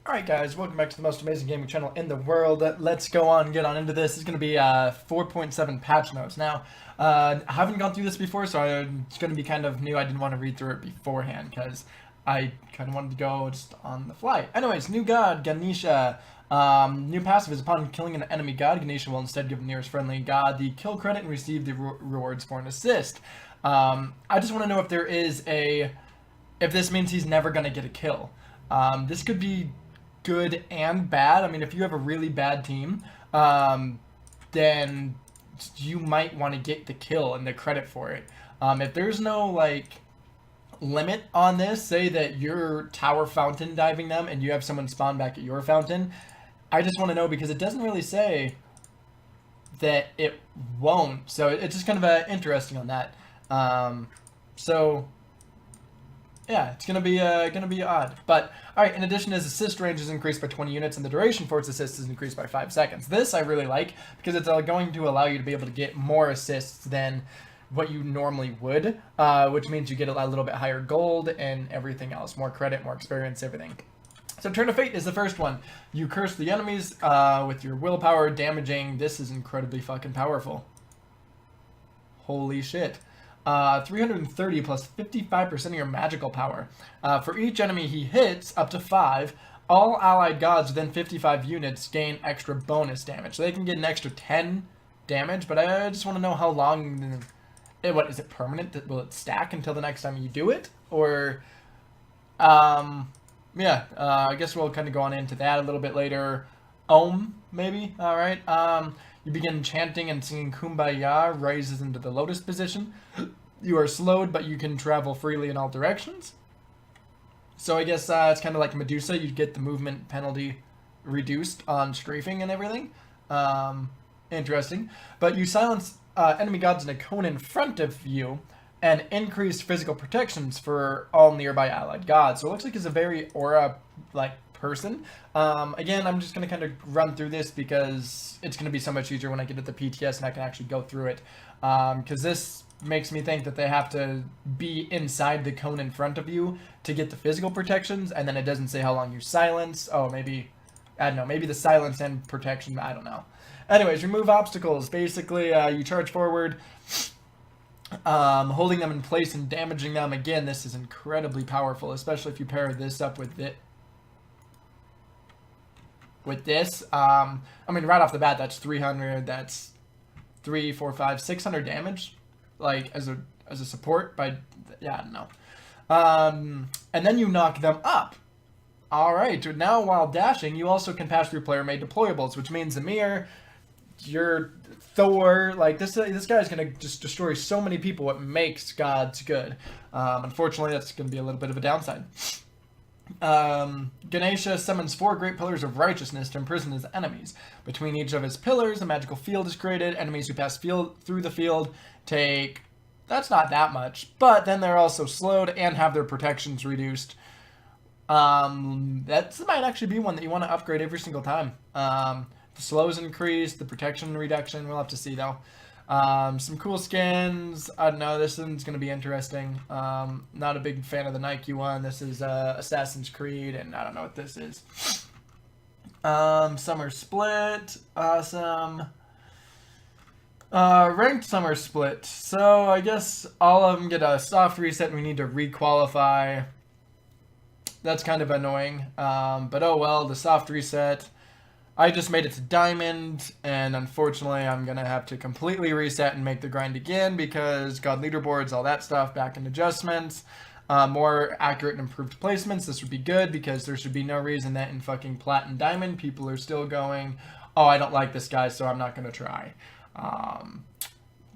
Alright guys, welcome back to the most amazing gaming channel in the world. Let's go on and get on into this. It's going to be 4.7 patch notes. Now, I haven't gone through this before, so it's going to be kind of new. I didn't want to read through it beforehand because I kind of wanted to go just on the fly. Anyways, new god, Ganesha. New passive is upon killing an enemy god, Ganesha will instead give the nearest friendly god the kill credit and receive the rewards for an assist. I just want to know if there is if this means he's never going to get a kill. This could be good and bad. I mean, if you have a really bad team, then you might want to get the kill and the credit for it. If there's no, like, limit on this, say that you're tower fountain diving them and you have someone spawn back at your fountain, I just want to know because it doesn't really say that it won't. So it's just kind of interesting on that. Yeah, it's gonna be odd. But all right. In addition, his assist range is increased by 20 units, and the duration for its assist is increased by 5 seconds. This I really like because it's going to allow you to be able to get more assists than what you normally would, which means you get a little bit higher gold and everything else, more credit, more experience, everything. So Turn of Fate is the first one. You curse the enemies with your willpower, damaging. This is incredibly fucking powerful. Holy shit. 330 plus 55% of your magical power. For each enemy he hits, up to 5, all allied gods within 55 units gain extra bonus damage. So they can get an extra 10 damage, but I just want to know how long... What, is it permanent? Will it stack until the next time you do it? Or... yeah, I guess we'll kind of go on into that a little bit later. Maybe? Alright. You begin chanting and singing Kumbaya, rises into the lotus position. You are slowed, but you can travel freely in all directions. So I guess it's kind of like Medusa. You get the movement penalty reduced on strafing and everything. Interesting. But you silence enemy gods in a cone in front of you and increase physical protections for all nearby allied gods. So it looks like it's a very aura-like person. Again, I'm just going to kind of run through this because it's going to be so much easier when I get at the PTS and I can actually go through it. Because this makes me think that they have to be inside the cone in front of you to get the physical protections, and then it doesn't say how long you silence. Oh, maybe, I don't know, maybe the silence and protection, I don't know. Anyways, remove obstacles. Basically, you charge forward, holding them in place and damaging them. Again, this is incredibly powerful, especially if you pair this up with it. With this, I mean, right off the bat, that's 300, that's 3, 4, 5, 600 damage, like, as a support by, yeah, I don't know. And then you knock them up. Alright, now while dashing, you also can pass through player-made deployables, which means Amir, your Thor, like, this guy's gonna just destroy so many people, what makes gods good. Unfortunately, that's gonna be a little bit of a downside. Ganesha summons 4 great pillars of righteousness to imprison his enemies. Between each of his pillars, a magical field is created. Enemies who pass through the field take... That's not that much, but then they're also slowed and have their protections reduced. That might actually be one that you want to upgrade every single time. The slows increase, the protection reduction, we'll have to see though. Some cool skins. I don't know, this one's going to be interesting. Not a big fan of the Nike one. This is Assassin's Creed, and I don't know what this is. Summer Split. Awesome. Ranked Summer Split. So I guess all of them get a soft reset and we need to requalify. That's kind of annoying. But oh well, the soft reset. I just made it to Diamond, and unfortunately I'm going to have to completely reset and make the grind again because God leaderboards, all that stuff, back in adjustments, more accurate and improved placements. This would be good because there should be no reason that in fucking Plat and Diamond people are still going, oh, I don't like this guy, so I'm not going to try.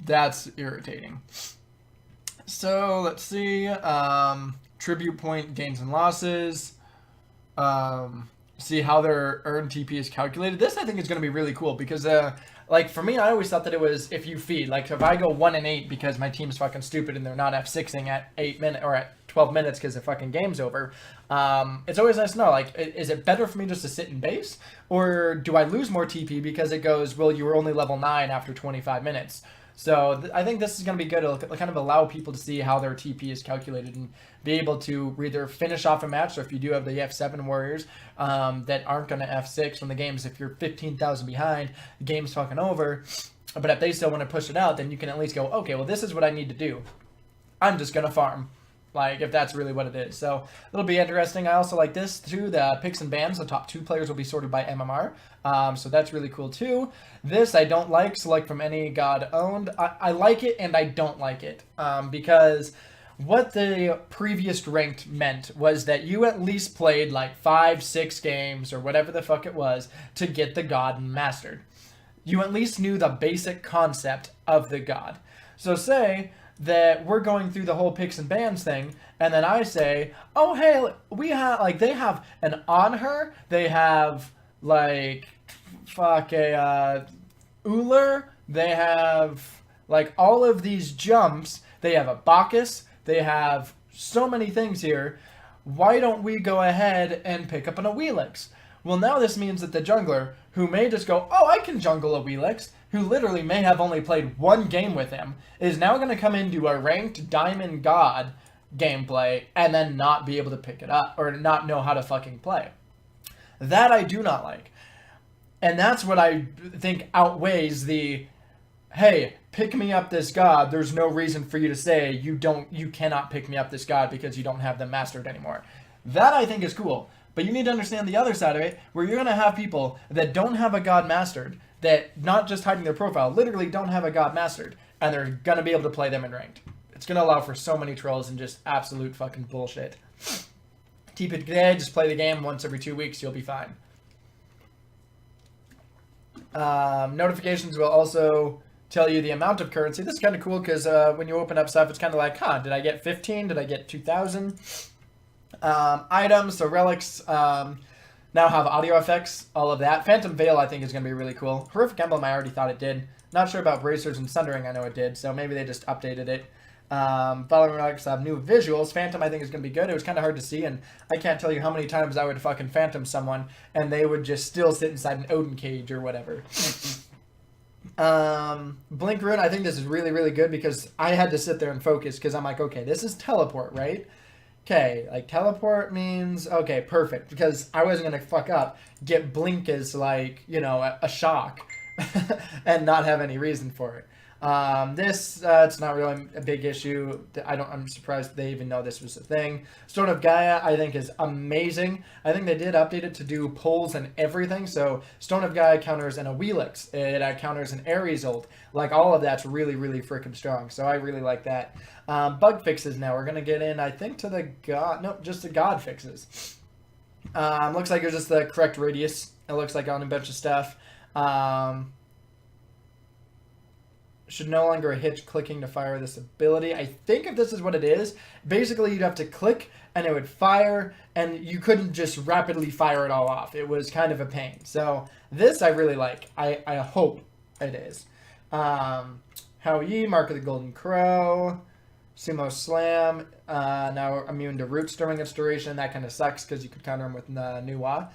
That's irritating. So let's see. Tribute point gains and losses. See how their earned TP is calculated. This I think is going to be really cool because like for me, I always thought that it was if you feed. Like if I go 1 and 8 because my team's fucking stupid and they're not F6ing at 8 minutes or at 12 minutes because the fucking game's over. It's always nice to know, like, is it better for me just to sit in base, or do I lose more TP because it goes, well, you were only level 9 after 25 minutes? So I think this is going to be good. It'll kind of allow people to see how their TP is calculated and be able to either finish off a match, or if you do have the F7 warriors that aren't going to F6 when the game's, if you're 15,000 behind, the game's fucking over. But if they still want to push it out, then you can at least go, okay, well, this is what I need to do. I'm just going to farm. Like, if that's really what it is. So, it'll be interesting. I also like this, too. The picks and bans, the top 2 players will be sorted by MMR. So, that's really cool, too. This, I don't like. Select from any god owned. I like it, and I don't like it. Because what the previous ranked meant was that you at least played, like, 5-6 games, or whatever the fuck it was, to get the god mastered. You at least knew the basic concept of the god. So, say that we're going through the whole picks and bans thing, and then I say, oh, hey, we have, like, they have an on her, they have, like, Uller, they have, like, all of these jumps, they have a Bacchus, they have so many things here, why don't we go ahead and pick up an Awilix? Well, now this means that the jungler, who may just go, oh, I can jungle Awilix, who literally may have only played 1 game with him, is now going to come into a ranked Diamond God gameplay and then not be able to pick it up or not know how to fucking play. That I do not like. And that's what I think outweighs the, hey, pick me up this god. There's no reason for you to say you cannot pick me up this god because you don't have them mastered anymore. That I think is cool. But you need to understand the other side of it, where you're going to have people that don't have a god mastered, that not just hiding their profile, literally don't have a god mastered, and they're going to be able to play them in ranked. It's going to allow for so many trolls and just absolute fucking bullshit. Keep it today, just play the game once every 2 weeks, you'll be fine. Notifications will also tell you the amount of currency. This is kind of cool because when you open up stuff, it's kind of like, huh, did I get 15? Did I get 2,000? Items, so relics now have audio effects, all of that. Phantom Veil, I think, is going to be really cool. Horrific Emblem, I already thought it did. Not sure about Bracers and Sundering, I know it did, so maybe they just updated it. Following relics have new visuals. Phantom, I think, is going to be good. It was kind of hard to see, and I can't tell you how many times I would fucking Phantom someone, and they would just still sit inside an Odin cage or whatever. Blink Rune, I think this is really, really good because I had to sit there and focus because I'm like, okay, this is teleport, right? Okay, like teleport means, okay, perfect, because I wasn't going to fuck up, get blink as like, you know, a shock and not have any reason for it. It's not really a big issue. I'm surprised they even know this was a thing. Stone of Gaia, I think, is amazing. I think they did update it to do pulls and everything. So Stone of Gaia counters an Awilix. It counters an Ares ult. Like, all of that's really, really freaking strong. So I really like that. Bug fixes now. We're going to get in, I think, to the god... Nope, just the god fixes. Looks like it's just the correct radius. It looks like on a bunch of stuff. Should no longer hitch clicking to fire this ability. I think if this is what it is, basically you'd have to click and it would fire, and you couldn't just rapidly fire it all off. It was kind of a pain. So this I really like. I hope it is. How Yi, Mark of the Golden Crow, Sumo Slam, now immune to Roots during its duration. That kind of sucks because you could counter him with Nuwa.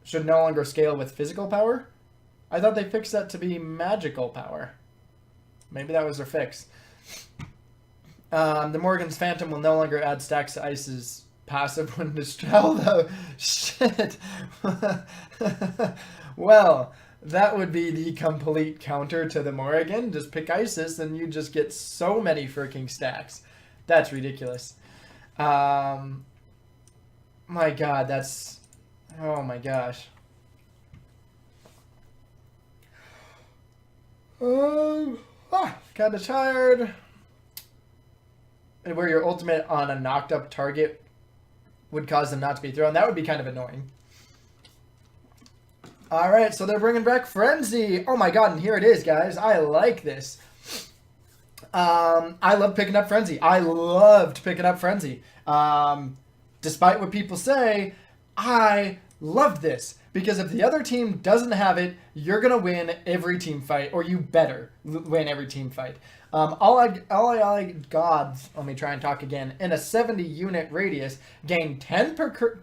Should no longer scale with physical power. I thought they fixed that to be magical power. Maybe that was their fix. The Morgan's Phantom will no longer add stacks to Ice's passive when distracted, though. Shit. Well, that would be the complete counter to the Morrigan. Just pick Isis and you just get so many freaking stacks. That's ridiculous. My god, that's... Oh my gosh. Kind of tired. And where your ultimate on a knocked up target would cause them not to be thrown. That would be kind of annoying. Alright, so they're bringing back Frenzy. Oh my god, and here it is, guys. I like this. I love picking up Frenzy. I loved picking up Frenzy. Despite what people say, I loved this. Because if the other team doesn't have it, you're going to win every team fight, or you better win every team fight. All I gods, let me try and talk again, in a 70 unit radius, gain 10 per,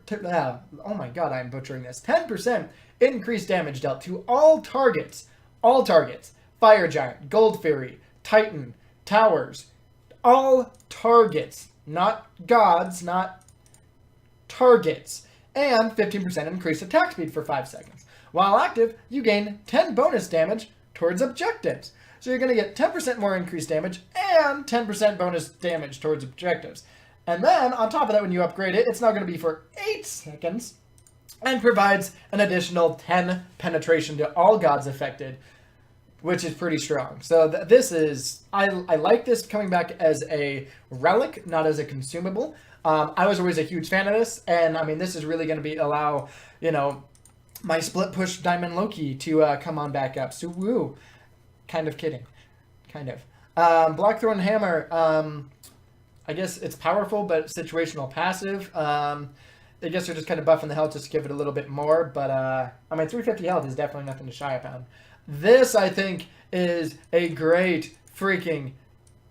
oh my god, I'm butchering this, 10% increased damage dealt to all targets, Fire Giant, Gold Fairy, Titan, Towers, all targets, not gods, not targets, and 15% increased attack speed for 5 seconds. While active, you gain 10 bonus damage towards objectives. So you're going to get 10% more increased damage and 10% bonus damage towards objectives. And then, on top of that, when you upgrade it, it's now going to be for 8 seconds and provides an additional 10 penetration to all gods affected, which is pretty strong. So this is, I like this coming back as a relic, not as a consumable. I was always a huge fan of this, and I mean, this is really going to allow, you know, my split push Diamond Loki to come on back up. So woo, kind of kidding, kind of. Black Thorn Hammer, I guess it's powerful, but situational passive. I guess they're just kind of buffing the health just to give it a little bit more, but I mean, 350 health is definitely nothing to shy upon. This, I think, is a great freaking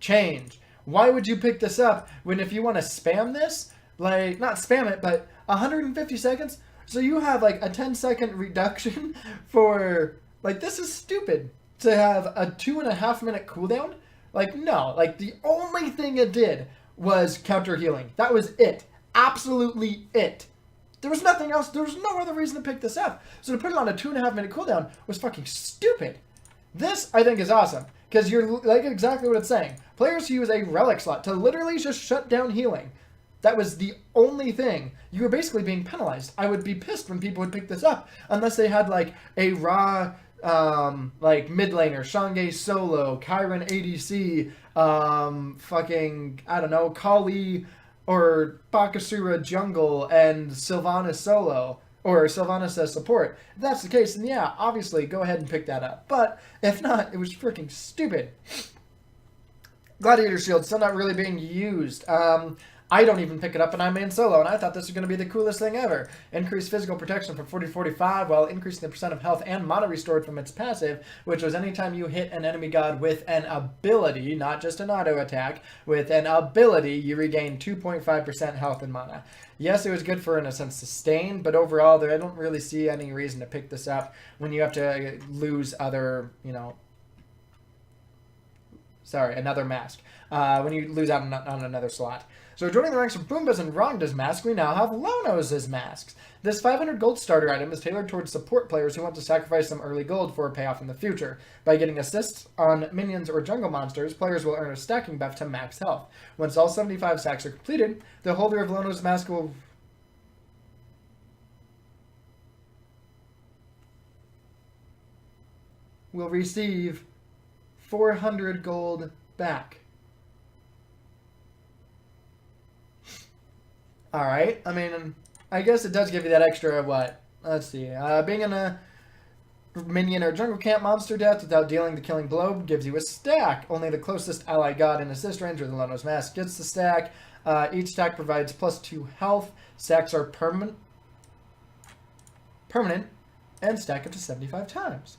change. Why would you pick this up when if you want to spam this, like, not spam it, but 150 seconds? So you have, like, a 10-second reduction for, like, this is stupid. To have a 2.5 minute cooldown? Like, no. Like, the only thing it did was counter healing. That was it. Absolutely it. There was nothing else. There was no other reason to pick this up. So to put it on a 2.5 minute cooldown was fucking stupid. This, I think, is awesome. Because you're, like, exactly what it's saying. Players who use a relic slot to literally just shut down healing. That was the only thing. You were basically being penalized. I would be pissed when people would pick this up. Unless they had, like, a raw, like, mid laner, Shanghai solo, Kyron ADC, fucking, I don't know, Kali or Bakasura jungle and Sylvanas solo, or Sylvanas as support. If that's the case, then yeah, obviously, go ahead and pick that up. But if not, it was freaking stupid. Gladiator Shield still not really being used. I don't even pick it up and I'm in solo, and I thought this was going to be the coolest thing ever. Increased physical protection from 40 to 45 while increasing the percent of health and mana restored from its passive, which was anytime you hit an enemy god with an ability, not just an auto attack, with an ability, you regain 2.5% health and mana. Yes, it was good for, in a sense, sustain, but overall, I don't really see any reason to pick this up when you have to lose other, you know, another mask. When you lose out on another slot. So joining the ranks of Boomba's and Rongda's mask, we now have Lonos' masks. This 500 gold starter item is tailored towards support players who want to sacrifice some early gold for a payoff in the future. By getting assists on minions or jungle monsters, players will earn a stacking buff to max health. Once all 75 stacks are completed, the holder of Lonos' mask will receive 400 gold back. Alright, I mean, I guess it does give you that extra, what? Let's see. Being in a minion or jungle camp, monster death without dealing the killing blow gives you a stack. Only the closest ally god in assist range or the Lonos mask gets the stack. Each stack provides +2 health. Stacks are permanent, and stack up to 75 times.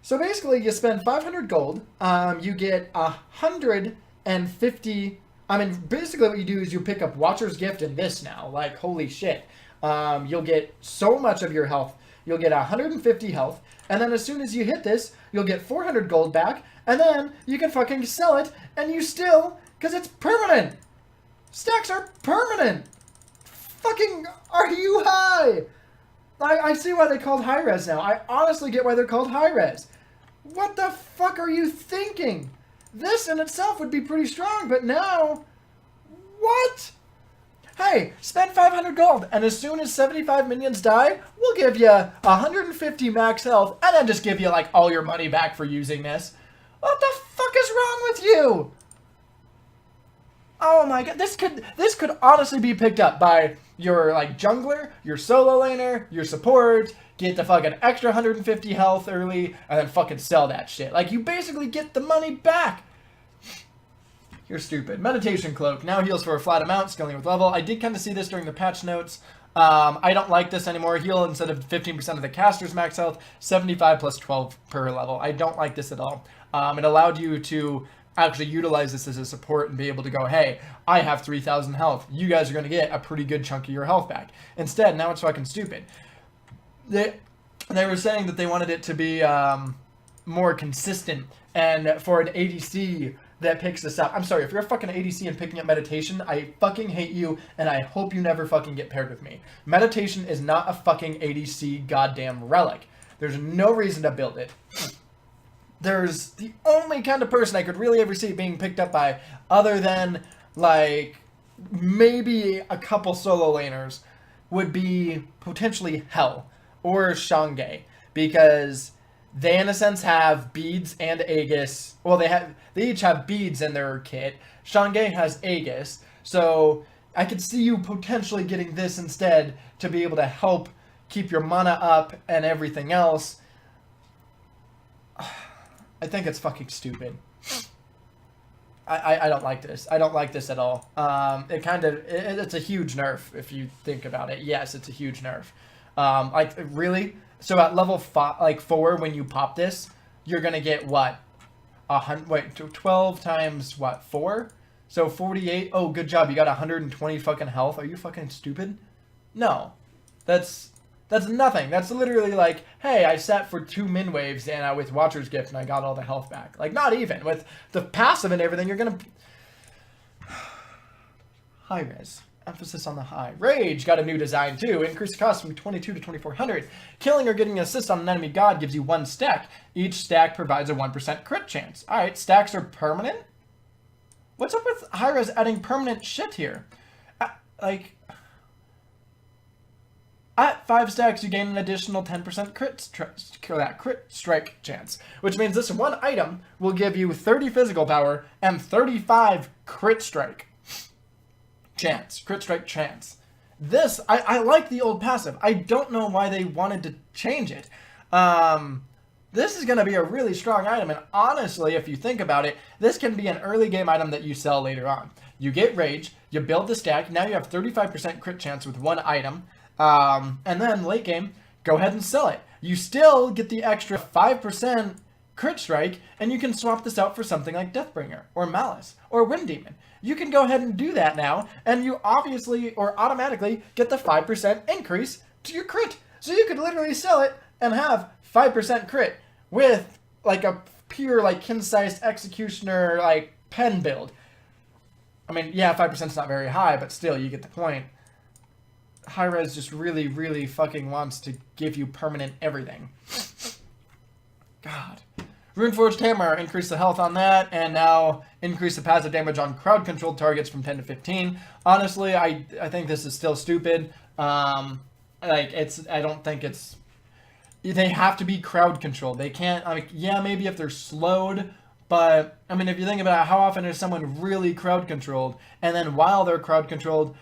So basically, you spend 500 gold, you get 150... I mean, basically what you do is you pick up Watcher's Gift and this now. Like, holy shit. You'll get so much of your health. You'll get 150 health, and then as soon as you hit this, you'll get 400 gold back, and then you can fucking sell it, and you still... Because it's permanent! Stacks are permanent! Fucking, are you high? I see why they're called high res now. I honestly get why they're called high res. What the fuck are you thinking? This in itself would be pretty strong, but now... What? Hey, spend 500 gold, and as soon as 75 minions die, we'll give you 150 max health, and then just give you, like, all your money back for using this. What the fuck is wrong with you? Oh my god, this could honestly be picked up by your, like, jungler, your solo laner, your support, get the fucking extra 150 health early, and then fucking sell that shit. Like, you basically get the money back. You're stupid. Meditation Cloak. Now heals for a flat amount, scaling with level. I did kind of see this during the patch notes. I don't like this anymore. Heal instead of 15% of the caster's max health, 75 plus 12 per level. I don't like this at all. It allowed you to actually utilize this as a support and be able to go, hey, I have 3,000 health. You guys are going to get a pretty good chunk of your health back. Instead, now it's fucking stupid. They were saying that they wanted it to be, more consistent. And for an ADC that picks this up, I'm sorry, if you're a fucking ADC and picking up meditation, I fucking hate you, and I hope you never fucking get paired with me. Meditation is not a fucking ADC goddamn relic. There's no reason to build it. There's the only kind of person I could really ever see being picked up by, other than, like, maybe a couple solo laners, would be potentially Hell or Shanghai, because they in a sense have beads and Aegis. Well, they each have beads in their kit. Shanghai has Aegis, so I could see you potentially getting this instead to be able to help keep your mana up and everything else. I think it's fucking stupid. I don't like this. I don't like this at all. It's a huge nerf if you think about it. Yes, it's a huge nerf. Like, really? So at level 4, when you pop this, you're gonna get what? 12 times what? 4? So 48. Oh, good job. You got 120 fucking health. Are you fucking stupid? No, that's nothing. That's literally like, hey, I sat for 2 min waves and with Watcher's Gift and I got all the health back. Like, not even with the passive and everything. You're gonna high res. Emphasis on the high. Rage got a new design too. Increased cost from 22 to 2400. Killing or getting an assist on an enemy god gives you 1 stack. Each stack provides a 1% crit chance. Alright, stacks are permanent? What's up with high res adding permanent shit here? At 5 stacks, you gain an additional 10% crit strike chance, which means this one item will give you 30 physical power and 35 crit strike chance. This, I like the old passive. I don't know why they wanted to change it. This is going to be a really strong item, and honestly, if you think about it, this can be an early game item that you sell later on. You get Rage, you build the stack, now you have 35% crit chance with one item, and then late game, go ahead and sell it. You still get the extra 5% crit strike, and you can swap this out for something like Deathbringer, or Malice, or Wind Demon. You can go ahead and do that now, and you obviously, or automatically, get the 5% increase to your crit. So you could literally sell it and have 5% crit with, like, a pure, like, kin-sized Executioner, like, pen build. I mean, yeah, 5% is not very high, but still, you get the point. High-res just really, really fucking wants to give you permanent everything. God. Runeforged Hammer, increase the health on that, and now increase the passive damage on crowd-controlled targets from 10 to 15. Honestly, I think this is still stupid. I don't think it's... They have to be crowd-controlled. They can't... I mean, yeah, maybe if they're slowed, but, I mean, if you think about it, how often is someone really crowd-controlled, and then while they're crowd-controlled...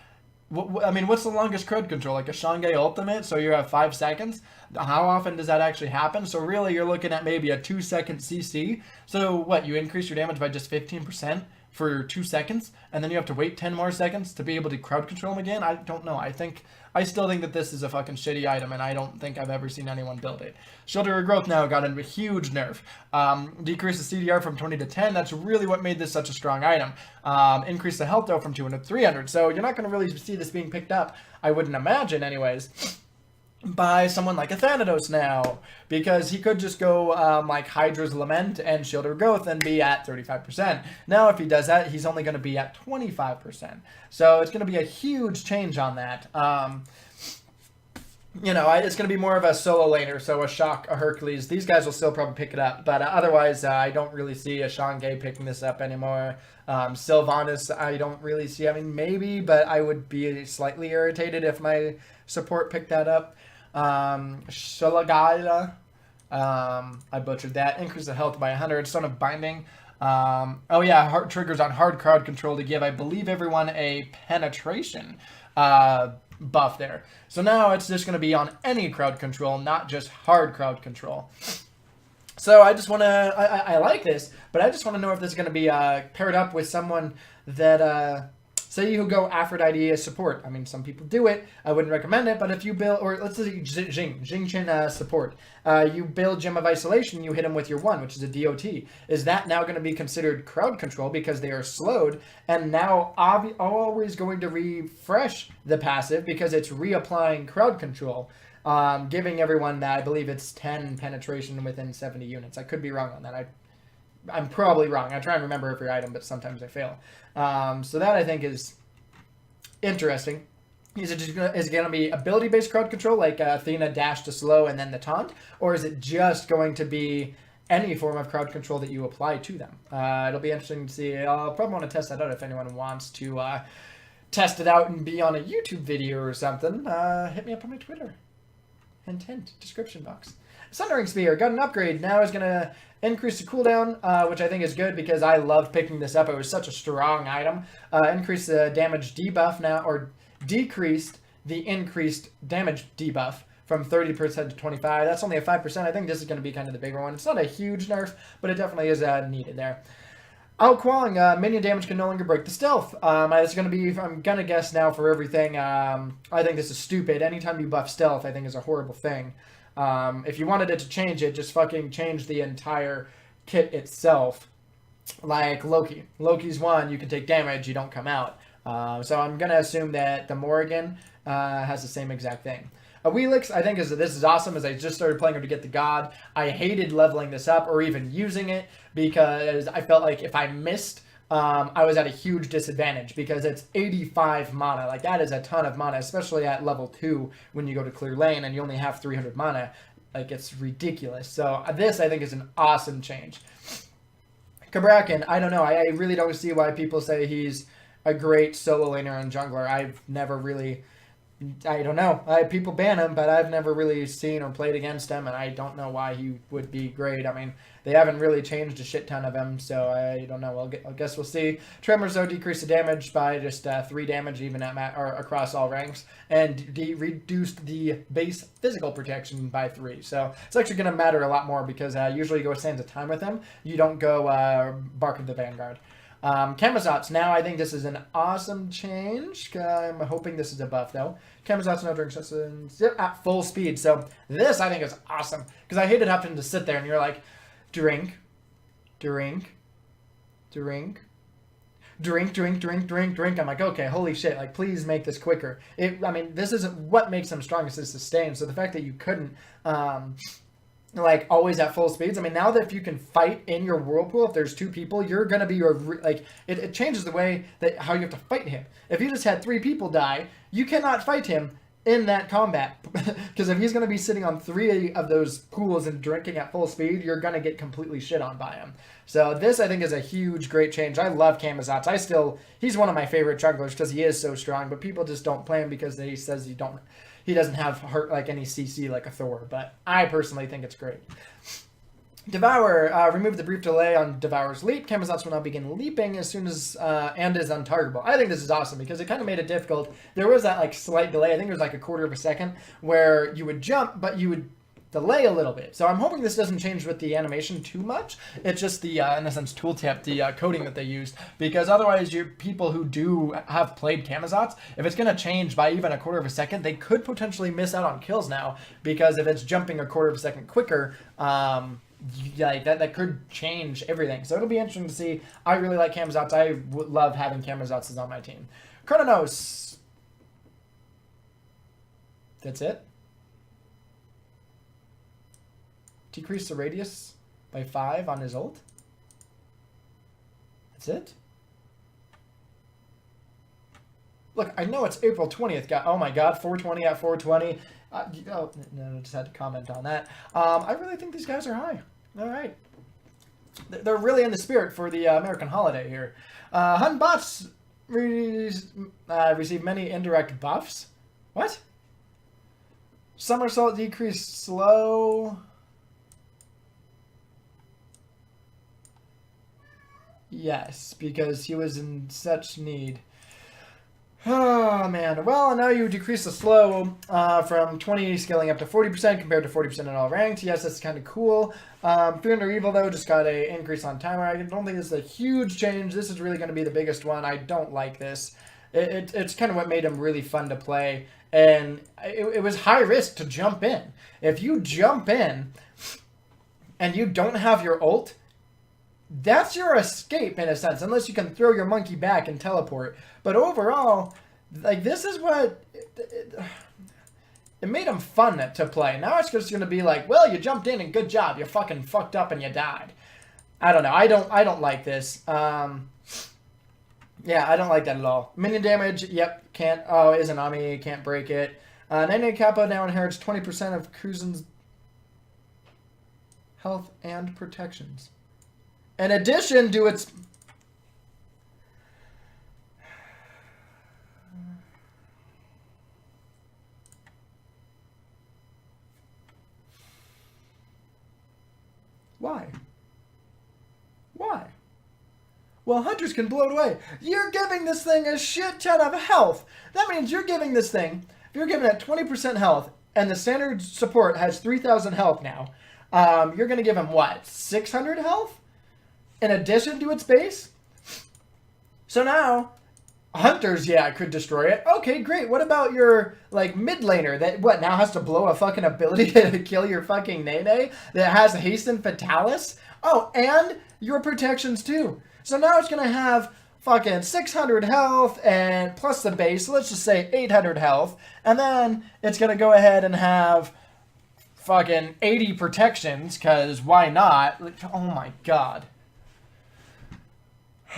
I mean, what's the longest crowd control? Like a Shanghai ultimate, so you have 5 seconds? How often does that actually happen? So really, you're looking at maybe a 2-second CC. So what, you increase your damage by just 15% for 2 seconds, and then you have to wait 10 more seconds to be able to crowd control them again? I don't know. I still think that this is a fucking shitty item, and I don't think I've ever seen anyone build it. Shelter Regrowth now got a huge nerf. Decrease the CDR from 20 to 10. That's really what made this such a strong item. Increase the health though from 200 to 300. So you're not going to really see this being picked up, I wouldn't imagine anyways, by someone like a Thanatos now, because he could just go like Hydra's Lament and Shield of Growth and be at 35%. Now if he does that, he's only going to be at 25%. So it's going to be a huge change on that. You know, it's going to be more of a solo laner, so a Shock, a Hercules. These guys will still probably pick it up, but otherwise I don't really see a Shanghai picking this up anymore. Sylvanas, I don't really see, I mean, maybe, but I would be slightly irritated if my support picked that up. Shalagala, I butchered that. Increase the health by 100. Stone of Binding. Oh yeah, hard triggers on hard crowd control to give, I believe, everyone a penetration buff there. So now it's just going to be on any crowd control, not just hard crowd control. So I just want to, I like this, but I just want to know if this is going to be paired up with someone that, say you go Aphrodite as support. I mean, some people do it. I wouldn't recommend it, but if you build, or let's say Jingchen support. You build Gem of Isolation, you hit him with your 1, which is a DOT. Is that now going to be considered crowd control because they are slowed, and now always going to refresh the passive because it's reapplying crowd control? giving everyone that, I believe it's 10 penetration within 70 units. I could be wrong on that. I'm probably wrong. I try and remember every item, but sometimes I fail. So that I think is interesting. Is it going to be ability-based crowd control, like Athena dash to slow and then the taunt? Or is it just going to be any form of crowd control that you apply to them? It'll be interesting to see. I'll probably want to test that out if anyone wants to test it out and be on a YouTube video or something. Hit me up on my Twitter. Hint, description box. Sundering Spear got an upgrade. Now is going to increase the cooldown, which I think is good because I loved picking this up. It was such a strong item. Increase the damage debuff now, or decreased the increased damage debuff from 30% to 25%. That's only a 5%. I think this is going to be kind of the bigger one. It's not a huge nerf, but it definitely is needed there. Ao Kuang, minion damage can no longer break the stealth. It's going to be, I'm going to guess now for everything, I think this is stupid. Anytime you buff stealth, I think is a horrible thing. If you wanted it to change it, just fucking change the entire kit itself. Like Loki. Loki's one, you can take damage, you don't come out. So I'm going to assume that the Morrigan has the same exact thing. A Wheelix, I think this is awesome, as I just started playing her to get the God. I hated leveling this up or even using it because I felt like if I missed, I was at a huge disadvantage because it's 85 mana. Like, that is a ton of mana, especially at level 2 when you go to clear lane and you only have 300 mana. Like, it's ridiculous. So this, I think, is an awesome change. Kabrakan, I don't know. I really don't see why people say he's a great solo laner and jungler. I've never really... I don't know. People ban him, but I've never really seen or played against him, and I don't know why he would be great. I mean, they haven't really changed a shit ton of him, so I don't know. I guess we'll see. Tremors, though, decreased the damage by just 3 damage even at or across all ranks, and reduced the base physical protection by 3. So it's actually going to matter a lot more because usually you go Sands of Time with him. You don't go Bark of the Vanguard. Camazotz, now I think this is an awesome change. I'm hoping this is a buff, though. Camazotz now during sessions at full speed. So this, I think, is awesome. Because I hated having to sit there and you're like, drink. I'm like, okay, holy shit, like, please make this quicker. I mean, this isn't what makes them strongest is sustain. So the fact that you couldn't... like, always at full speeds. I mean, now that if you can fight in your whirlpool, if there's 2 people, you're going to be, like, it changes the way that how you have to fight him. If you just had 3 people die, you cannot fight him in that combat. Because if he's going to be sitting on 3 of those pools and drinking at full speed, you're going to get completely shit on by him. So this, I think, is a huge, great change. I love Camazotz. He's one of my favorite junglers because he is so strong, but people just don't play him because he says he doesn't have any CC like a Thor, but I personally think it's great. Devour, remove the brief delay on Devour's leap. Camazotz will now begin leaping as soon as, and is untargetable. I think this is awesome because it kind of made it difficult. There was that, like, slight delay, I think it was like a quarter of a second, where you would jump, but you would delay a little bit. So I'm hoping this doesn't change with the animation too much. It's just the, in a sense, tooltip, the coding that they used. Because otherwise, people who do have played Camazotz, if it's going to change by even a quarter of a second, they could potentially miss out on kills now. Because if it's jumping a quarter of a second quicker, that could change everything. So it'll be interesting to see. I really like Camazotz. I would love having Camazotz on my team. Chronos. That's it. Decrease the radius by 5 on his ult. That's it. Look, I know it's April 20th. Oh my god, 420 at 420. No, I just had to comment on that. I really think these guys are high. All right. They're really in the spirit for the American holiday here. Hun bots receive many indirect buffs. What? Somersault decreased slow. Yes, because he was in such need. Oh, man. Well, now you decrease the slow from 20 scaling up to 40% compared to 40% in all ranked. Yes, that's kind of cool. Fear Under Evil, though, just got an increase on timer. I don't think this is a huge change. This is really going to be the biggest one. I don't like this. It's kind of what made him really fun to play. And it was high risk to jump in. If you jump in and you don't have your ult, that's your escape in a sense, unless you can throw your monkey back and teleport. But overall, like, this is what... it made them fun to play. Now it's just going to be like, well, you jumped in and good job. You fucking fucked up and you died. I don't know. I don't like this. Yeah, I don't like that at all. Minion damage, yep, can't. Oh, is an Ami, can't break it. Nene Kappa now inherits 20% of Kuzen's health and protections. In addition to its... Why? Why? Well, hunters can blow it away. You're giving this thing a shit ton of health. That means you're giving this thing, if you're giving it 20% health, and the standard support has 3,000 health now, you're going to give him, what, 600 health? In addition to its base? So now, hunters, yeah, could destroy it. Okay, great. What about your, like, mid laner that, what, now has to blow a fucking ability to kill your fucking Nene that has Hasten Fatalis? Oh, and your protections, too. So now it's going to have fucking 600 health and plus the base, so let's just say 800 health. And then it's going to go ahead and have fucking 80 protections, because why not? Oh my god.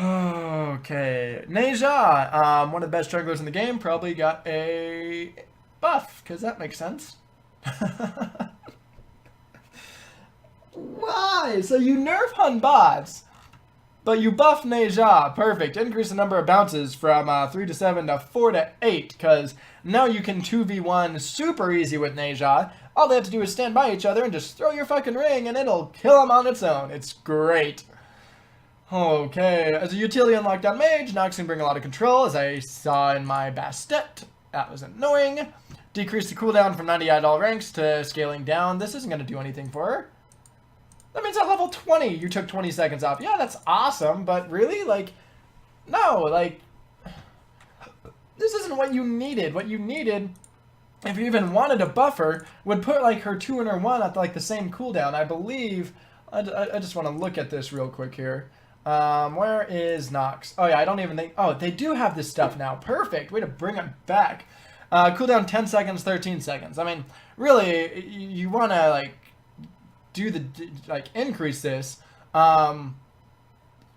Okay. Neja, one of the best junglers in the game, probably got a buff, because that makes sense. Why? So you nerf Hun bots, but you buff Neja. Perfect. Increase the number of bounces from 3 to 7 to 4 to 8, because now you can 2v1 super easy with Neja. All they have to do is stand by each other and just throw your fucking ring, and it'll kill them on its own. It's great. Okay, as a utility on Lockdown Mage, Nox can bring a lot of control, as I saw in my Bastet. That was annoying. Decrease the cooldown from 90 at all ranks to scaling down. This isn't going to do anything for her. That means at level 20, you took 20 seconds off. Yeah, that's awesome, but really? Like, no, like, this isn't what you needed. What you needed, if you even wanted to buff her, would put, like, her 2 and her 1 at, like, the same cooldown. I believe, I just want to look at this real quick here. Where is Nox? Oh, yeah, I don't even think... Oh, they do have this stuff now. Perfect. Way to bring it back. Cooldown 10 seconds, 13 seconds. I mean, really, you want to, like, increase this. You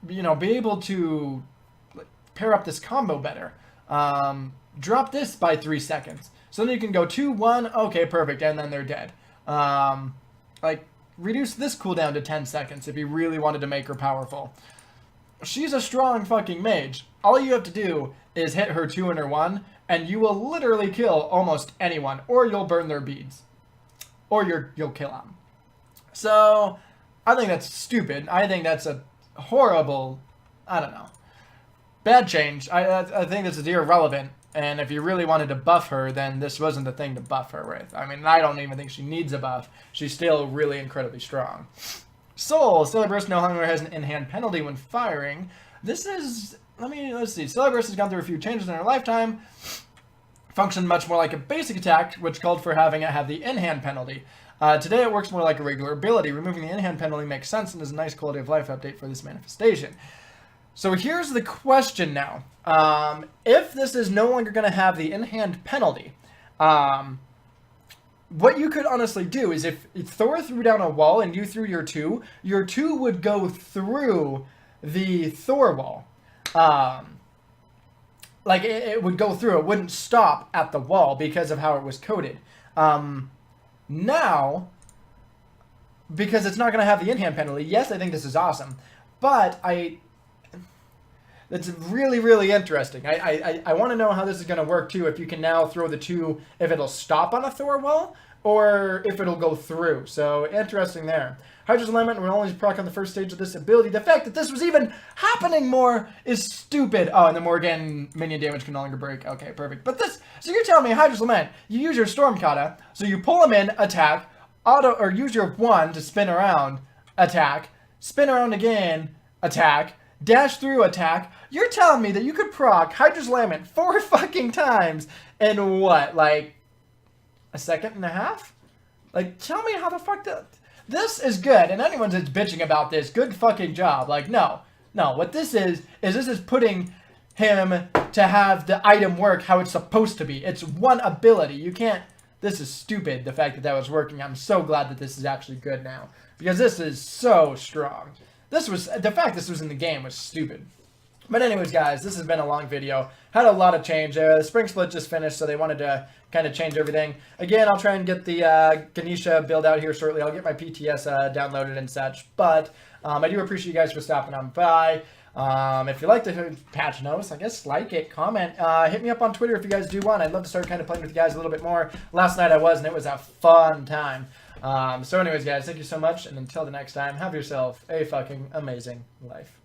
know, be able to like, pair up this combo better. Drop this by 3 seconds. So then you can go 2, 1, okay, perfect, and then they're dead. Like, reduce this cooldown to 10 seconds if you really wanted to make her powerful. She's a strong fucking mage. All you have to do is hit her 2 and her 1, and you will literally kill almost anyone, or you'll burn their beads. Or you'll kill them. So, I think that's stupid. I think that's a horrible, I don't know, bad change. I think this is irrelevant. And if you really wanted to buff her, then this wasn't the thing to buff her with. I mean, I don't even think she needs a buff. She's still really incredibly strong. Soul. Celebros no longer has an in-hand penalty when firing. This is... let's see. Celebros has gone through a few changes in her lifetime. Functioned much more like a basic attack, which called for having it have the in-hand penalty. Today it works more like a regular ability. Removing the in-hand penalty makes sense and is a nice quality of life update for this manifestation. So here's the question now. If this is no longer going to have the in-hand penalty, what you could honestly do is if Thor threw down a wall and you threw your 2 would go through the Thor wall. Like, it would go through. It wouldn't stop at the wall because of how it was coded. Now, because it's not going to have the in-hand penalty, yes, I think this is awesome. But it's really, really interesting. I want to know how this is going to work, too, if you can now throw the 2, if it'll stop on a Thor wall, or if it'll go through. So, interesting there. Hydra's Alignment will only proc on the first stage of this ability. The fact that this was even happening more is stupid. Oh, and the Morgan minion damage can no longer break. Okay, perfect. But this, so you're telling me Hydra's Lament, you use your Storm Kata, so you pull him in, attack, or use your 1 to spin around, attack, spin around again, attack, dash through, attack. You're telling me that you could proc Hydra's Lament 4 fucking times in what, like, a second and a half? Like, tell me how the fuck that... This is good, and anyone that's bitching about this, good fucking job. Like, no. What this is this is putting him to have the item work how it's supposed to be. It's one ability. You can't... this is stupid, the fact that that was working. I'm so glad that this is actually good now, because this is so strong. The fact this was in the game was stupid. But anyways, guys, this has been a long video. Had a lot of change. The Spring Split just finished, so they wanted to kind of change everything. Again, I'll try and get the Ganesha build out here shortly. I'll get my PTS downloaded and such. But I do appreciate you guys for stopping on by. If you like the patch notes, I guess like it, comment. Hit me up on Twitter if you guys do want. I'd love to start kind of playing with you guys a little bit more. Last night I was, and it was a fun time. So anyways, guys, thank you so much. And until the next time, have yourself a fucking amazing life.